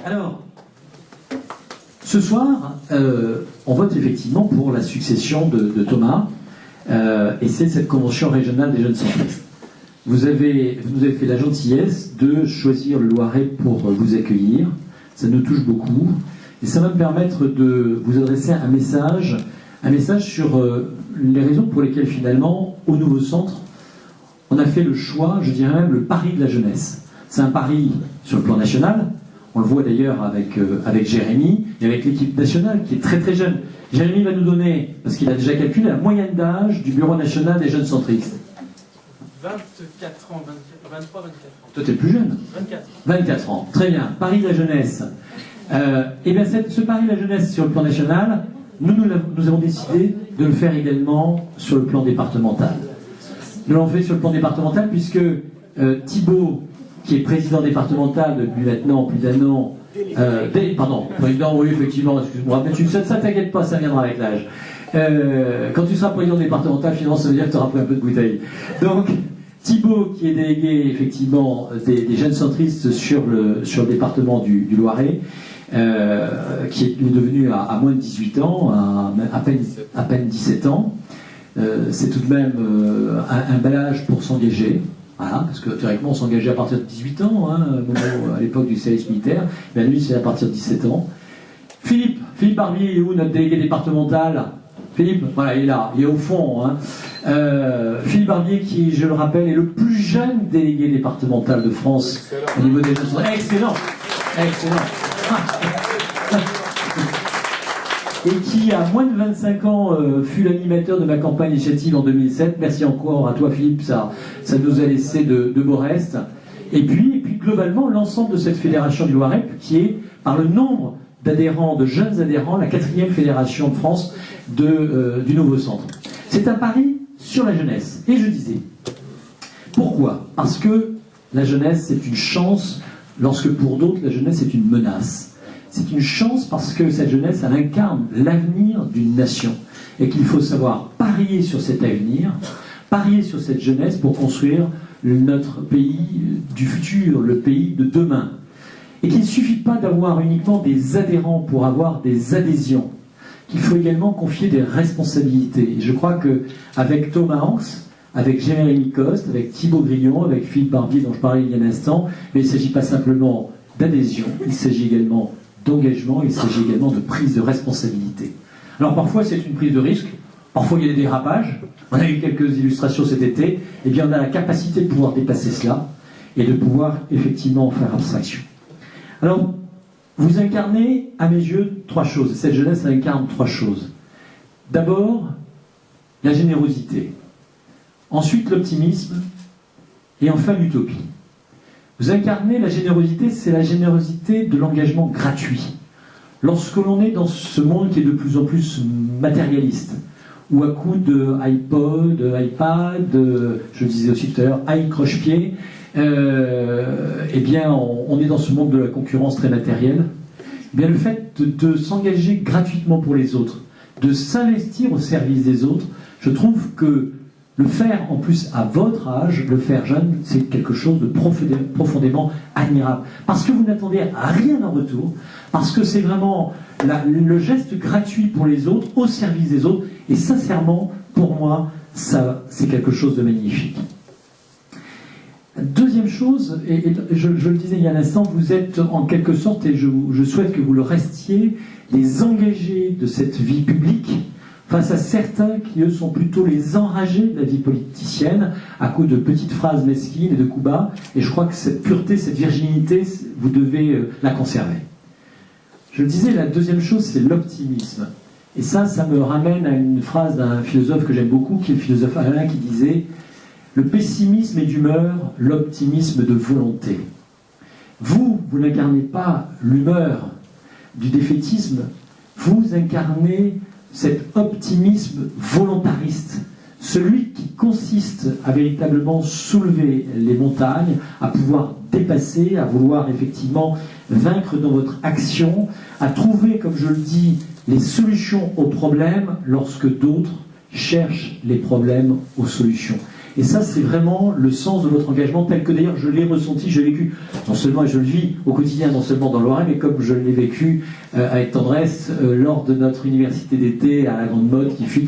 Alors, ce soir, on vote effectivement pour la succession de Thomas, et c'est cette convention régionale des jeunes centristes. Vous nous avez fait la gentillesse de choisir le Loiret pour vous accueillir. Ça nous touche beaucoup. Et ça va me permettre de vous adresser un message sur les raisons pour lesquelles finalement, au nouveau centre, on a fait le choix, je dirais même le pari de la jeunesse. C'est un pari sur le plan national. On le voit d'ailleurs avec Jérémy et avec l'équipe nationale qui est très très jeune. Jérémy va nous donner, parce qu'il a déjà calculé, la moyenne d'âge du Bureau national des jeunes centristes. 24 ans, 23, 24 ans. Toi, tu es le plus jeune. 24 ans, très bien. Pari de la jeunesse. Et bien, ce pari de la jeunesse sur le plan national, nous avons décidé de le faire également sur le plan départemental. Nous l'avons fait sur le plan départemental puisque Thibaut, qui est président départemental depuis maintenant plus d'un an, président, oui, effectivement, excuse-moi, mais ça t'inquiète pas, ça viendra avec l'âge. Quand tu seras président départemental, finalement, ça veut dire que tu auras pris un peu de bouteille. Donc, Thibaut, qui est délégué, effectivement, des jeunes centristes sur le département du Loiret, qui est devenu à moins de 18 ans, à peine 17 ans, c'est tout de même un bel âge pour s'engager. Voilà, parce que théoriquement on s'engageait à partir de 18 ans, hein, à l'époque du service militaire, mais lui c'est à partir de 17 ans. Philippe Barbier, il est où notre délégué départemental? Philippe, voilà, il est là, il est au fond. Hein. Philippe Barbier, qui, je le rappelle, est le plus jeune délégué départemental de France au niveau des jeunes. Excellent. Et qui, à moins de 25 ans, fut l'animateur de ma campagne législative en 2007. Merci encore à toi, Philippe, ça nous a laissé de beaux restes. Et puis, globalement, l'ensemble de cette fédération du Loiret, qui est, par le nombre d'adhérents, de jeunes adhérents, la 4e fédération de France du nouveau centre. C'est un pari sur la jeunesse. Et je disais, pourquoi? Parce que la jeunesse, c'est une chance, lorsque pour d'autres, la jeunesse est une menace. C'est une chance parce que cette jeunesse, elle incarne l'avenir d'une nation. Et qu'il faut savoir parier sur cet avenir, parier sur cette jeunesse pour construire notre pays du futur, le pays de demain. Et qu'il ne suffit pas d'avoir uniquement des adhérents pour avoir des adhésions. Qu'il faut également confier des responsabilités. Et je crois qu'avec Thomas Hanks, avec Jérémy Coste, avec Thibaut Grillon, avec Philippe Barbier dont je parlais il y a un instant, mais il ne s'agit pas simplement d'adhésion, il s'agit également d'engagement, il s'agit également de prise de responsabilité. Alors parfois c'est une prise de risque, parfois il y a des dérapages, on a eu quelques illustrations cet été, et bien on a la capacité de pouvoir dépasser cela et de pouvoir effectivement en faire abstraction. Alors, vous incarnez à mes yeux 3 choses, cette jeunesse incarne 3 choses. D'abord, la générosité, ensuite l'optimisme, et enfin l'utopie. Vous incarnez la générosité, c'est la générosité de l'engagement gratuit. Lorsque l'on est dans ce monde qui est de plus en plus matérialiste, où à coup de iPod, iPad, je le disais aussi tout à l'heure, croche-pied, eh bien on est dans ce monde de la concurrence très matérielle. Eh bien le fait de s'engager gratuitement pour les autres, de s'investir au service des autres, je trouve que le faire, en plus, à votre âge, le faire jeune, c'est quelque chose de profondément admirable. Parce que vous n'attendez rien en retour, parce que c'est vraiment le geste gratuit pour les autres, au service des autres, et sincèrement, pour moi, ça, c'est quelque chose de magnifique. Deuxième chose, et je le disais il y a un instant, vous êtes en quelque sorte, et je souhaite que vous le restiez, les engagés de cette vie publique, face à certains qui, eux, sont plutôt les enragés de la vie politicienne, à coup de petites phrases mesquines et de coups bas, et je crois que cette pureté, cette virginité, vous devez la conserver. Je le disais, la deuxième chose, c'est l'optimisme. Et ça me ramène à une phrase d'un philosophe que j'aime beaucoup, qui est le philosophe Alain, qui disait « Le pessimisme est d'humeur, l'optimisme de volonté ». Vous n'incarnez pas l'humeur du défaitisme, vous incarnez cet optimisme volontariste, celui qui consiste à véritablement soulever les montagnes, à pouvoir dépasser, à vouloir effectivement vaincre dans votre action, à trouver, comme je le dis, les solutions aux problèmes lorsque d'autres cherchent les problèmes aux solutions. Et ça, c'est vraiment le sens de votre engagement, tel que d'ailleurs je l'ai ressenti, je l'ai vécu, non seulement, et je le vis au quotidien, non seulement dans le Loiret, mais comme je l'ai vécu avec tendresse lors de notre université d'été à la Grande Motte, qui fut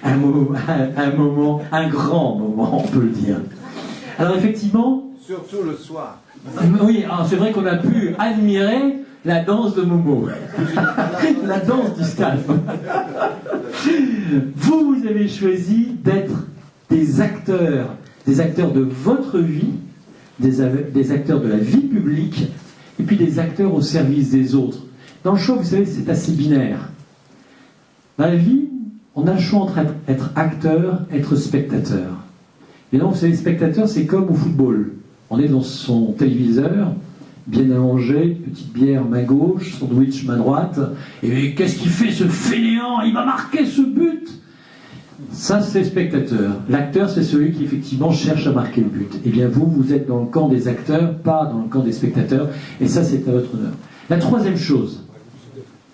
un moment, un grand moment, on peut le dire. Alors effectivement... Surtout le soir. Oui, c'est vrai qu'on a pu admirer la danse de Momo, la danse du stade. Vous avez choisi d'être des acteurs de votre vie, des acteurs de la vie publique, et puis des acteurs au service des autres. Dans le choix, vous savez, c'est assez binaire. Dans la vie, on a le choix entre être acteur, être spectateur. Et donc, vous savez, spectateur, c'est comme au football. On est dans son téléviseur, bien allongé, petite bière main gauche, sandwich main droite, et qu'est-ce qu'il fait ce fainéant? Il va marquer ce but! Ça, c'est spectateur. L'acteur, c'est celui qui, effectivement, cherche à marquer le but. Eh bien, vous êtes dans le camp des acteurs, pas dans le camp des spectateurs, et ça, c'est à votre honneur. La troisième chose,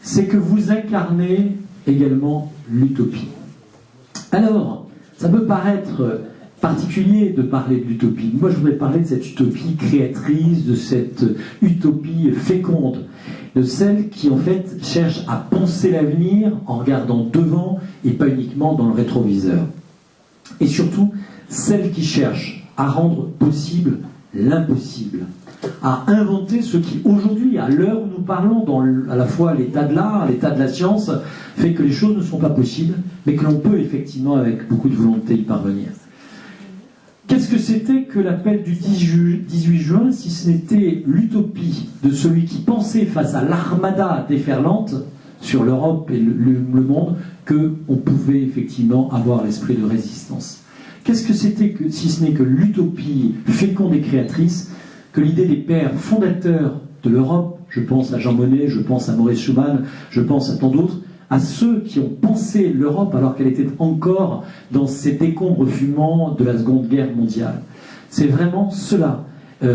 c'est que vous incarnez également l'utopie. Alors, ça peut paraître particulier de parler de l'utopie. Moi, je voudrais parler de cette utopie créatrice, de cette utopie féconde, de celle qui, en fait, cherche à penser l'avenir en regardant devant et pas uniquement dans le rétroviseur. Et surtout, celle qui cherche à rendre possible l'impossible, à inventer ce qui, aujourd'hui, à l'heure où nous parlons, dans à la fois l'état de l'art, l'état de la science, fait que les choses ne sont pas possibles, mais que l'on peut, effectivement, avec beaucoup de volonté, y parvenir. Qu'est-ce que c'était que l'appel du 18 juin, si ce n'était l'utopie de celui qui pensait face à l'armada déferlante sur l'Europe et le monde, qu'on pouvait effectivement avoir l'esprit de résistance? Qu'est-ce que c'était que, si ce n'est que l'utopie féconde et créatrice, que l'idée des pères fondateurs de l'Europe, je pense à Jean Monnet, je pense à Maurice Schumann, je pense à tant d'autres, à ceux qui ont pensé l'Europe alors qu'elle était encore dans ces décombres fumants de la Seconde Guerre mondiale. C'est vraiment cela,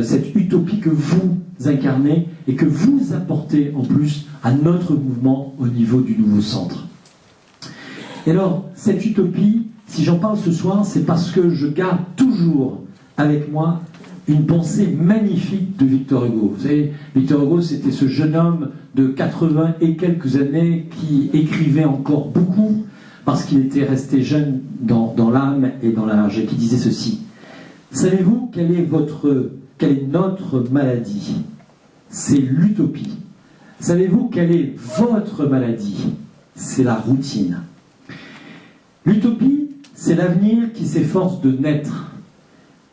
cette utopie que vous incarnez et que vous apportez en plus à notre mouvement au niveau du nouveau centre. Et alors, cette utopie, si j'en parle ce soir, c'est parce que je garde toujours avec moi une pensée magnifique de Victor Hugo. Vous savez, Victor Hugo, c'était ce jeune homme de 80 et quelques années qui écrivait encore beaucoup parce qu'il était resté jeune dans l'âme et dans l'âge, et qui disait ceci. Savez-vous quelle est notre maladie? C'est l'utopie. Savez-vous quelle est votre maladie? C'est la routine. L'utopie, c'est l'avenir qui s'efforce de naître.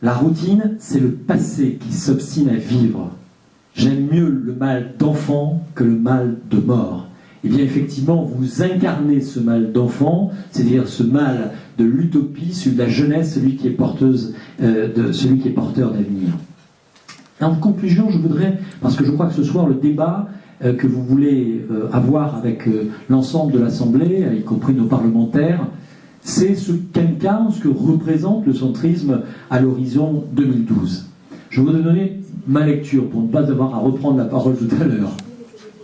La routine, c'est le passé qui s'obstine à vivre. J'aime mieux le mal d'enfant que le mal de mort. Eh bien, effectivement, vous incarnez ce mal d'enfant, c'est-à-dire ce mal de l'utopie, celui de la jeunesse, celui qui est porteur d'avenir. En conclusion, je voudrais, parce que je crois que ce soir, le débat que vous voulez avoir avec l'ensemble de l'Assemblée, y compris nos parlementaires, c'est ce qu'incarne, ce que représente le centrisme à l'horizon 2012. Je vais vous donner ma lecture pour ne pas avoir à reprendre la parole tout à l'heure.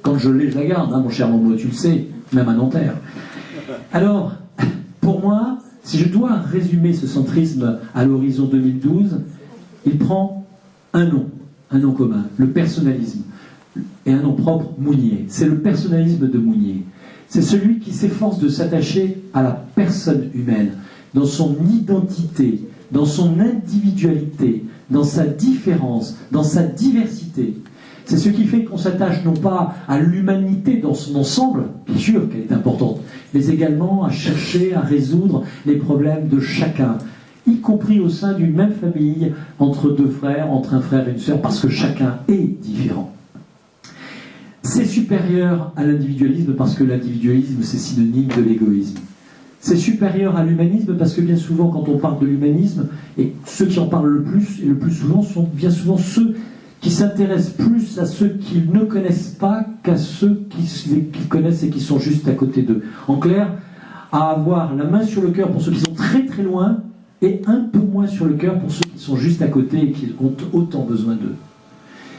Quand je l'ai, je la garde, hein, mon cher Momo, tu le sais, même à Nanterre. Alors, pour moi, si je dois résumer ce centrisme à l'horizon 2012, il prend un nom commun, le personnalisme, et un nom propre, Mounier. C'est le personnalisme de Mounier. C'est celui qui s'efforce de s'attacher à la personne humaine, dans son identité, dans son individualité, dans sa différence, dans sa diversité. C'est ce qui fait qu'on s'attache non pas à l'humanité dans son ensemble, bien sûr qu'elle est importante, mais également à chercher à résoudre les problèmes de chacun, y compris au sein d'une même famille, entre deux frères, entre un frère et une sœur, parce que chacun est différent. C'est supérieur à l'individualisme parce que l'individualisme, c'est synonyme de l'égoïsme. C'est supérieur à l'humanisme parce que bien souvent, quand on parle de l'humanisme, et ceux qui en parlent le plus, et le plus souvent, sont bien souvent ceux qui s'intéressent plus à ceux qu'ils ne connaissent pas qu'à ceux qu'ils connaissent et qui sont juste à côté d'eux. En clair, à avoir la main sur le cœur pour ceux qui sont très très loin, et un peu moins sur le cœur pour ceux qui sont juste à côté et qui ont autant besoin d'eux.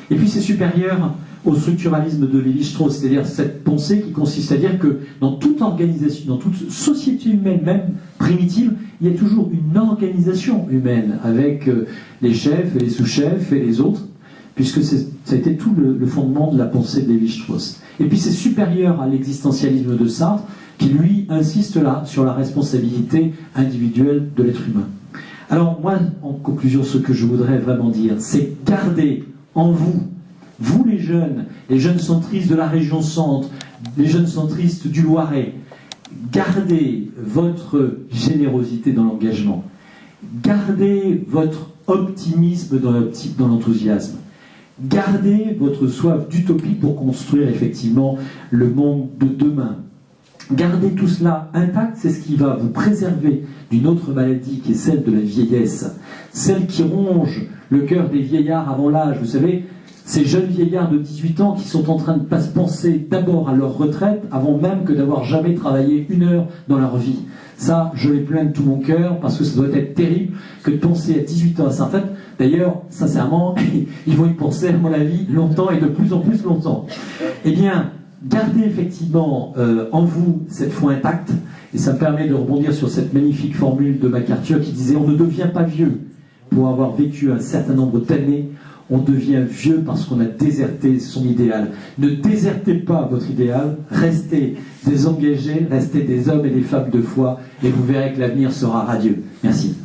Et puis c'est supérieur au structuralisme de Lévi-Strauss, c'est-à-dire cette pensée qui consiste à dire que dans toute organisation, dans toute société humaine, même primitive, il y a toujours une organisation humaine avec les chefs et les sous-chefs et les autres, puisque ça a été tout le fondement de la pensée de Lévi-Strauss. Et puis c'est supérieur à l'existentialisme de Sartre, qui lui insiste là sur la responsabilité individuelle de l'être humain. Alors moi, en conclusion, ce que je voudrais vraiment dire, c'est garder en vous, vous les jeunes centristes de la région centre, les jeunes centristes du Loiret, gardez votre générosité dans l'engagement, gardez votre optimisme dans l'enthousiasme, gardez votre soif d'utopie pour construire effectivement le monde de demain. Gardez tout cela intact, c'est ce qui va vous préserver d'une autre maladie qui est celle de la vieillesse, celle qui ronge le cœur des vieillards avant l'âge. Vous savez, ces jeunes vieillards de 18 ans qui sont en train de penser d'abord à leur retraite avant même que d'avoir jamais travaillé une heure dans leur vie. Ça, je les plains de tout mon cœur parce que ça doit être terrible que de penser à 18 ans à sa retraite. D'ailleurs, sincèrement, ils vont y penser, à mon avis, longtemps et de plus en plus longtemps. Eh bien, gardez effectivement en vous cette foi intacte, et ça me permet de rebondir sur cette magnifique formule de MacArthur qui disait « On ne devient pas vieux pour avoir vécu un certain nombre d'années, on devient vieux parce qu'on a déserté son idéal. Ne désertez pas votre idéal, restez des engagés, restez des hommes et des femmes de foi, et vous verrez que l'avenir sera radieux. » Merci.